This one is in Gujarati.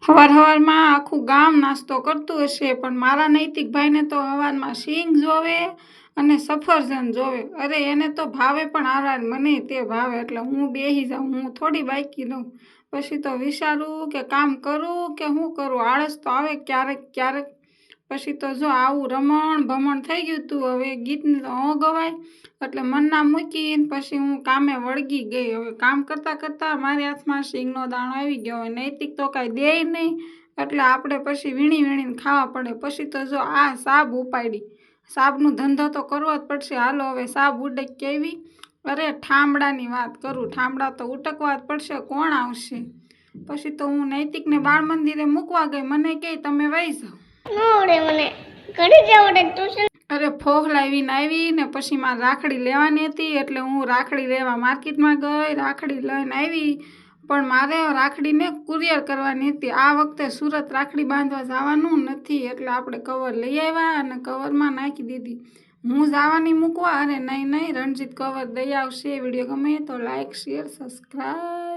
હવાર આખું ગામ નાસ્તો કરતું હશે, પણ મારા નૈતિક ભાઈને તો હવારમાં સિંગ જોવે અને સફરજન જોવે. અરે એને તો ભાવે પણ આરાર, મને તે ભાવે એટલે હું બેસી જાઉં, હું થોડી બાકી રહું. પછી તો વિચારું કે કામ કરું કે શું કરું. આળસ તો આવે ક્યારેક ક્યારેક. પછી તો જો આવું રમણ ભમણ થઈ ગયું તું. હવે ગીતને તો ન ગવાય એટલે મનના મૂકીને પછી હું કામે વળગી ગઈ. હવે કામ કરતાં કરતાં મારી હાથમાં સિંગનો દાણો આવી ગયો. હવે નૈતિક તો કાંઈ દે નહીં એટલે આપણે પછી વીણીને ખાવા પડે. પછી તો જો આ સાબ ઉપાડી, સાબનો ધંધો તો કરવો જ પડશે. હાલો હવે સાબ ઉડે કેવી. અરે ઠામડાની વાત કરું, ઠામડા તો ઉટકવા જ પડશે, કોણ આવશે. પછી તો હું નૈતિકને બાળ મંદિરે મૂકવા ગઈ. મને કહે તમે વહી જાઓ. અરે ફોહ લાવીને આવી ને પછી મારે રાખડી લેવાની હતી એટલે હું રાખડી લેવા માર્કેટમાં ગઈ. રાખડી લઈને આવી પણ મારે રાખડીને કુરિયર કરવાની હતી. આ વખતે સુરત રાખડી બાંધવા જવાનું નથી એટલે આપણે કવર લઈ આવ્યા અને કવરમાં નાખી દીધી. હું જવાની મૂકવા. અરે નહીં, રણજીત કવર દઈ આવશે. વિડીયો ગમે તો લાઈક, શેર, સબસ્ક્રાઈબ.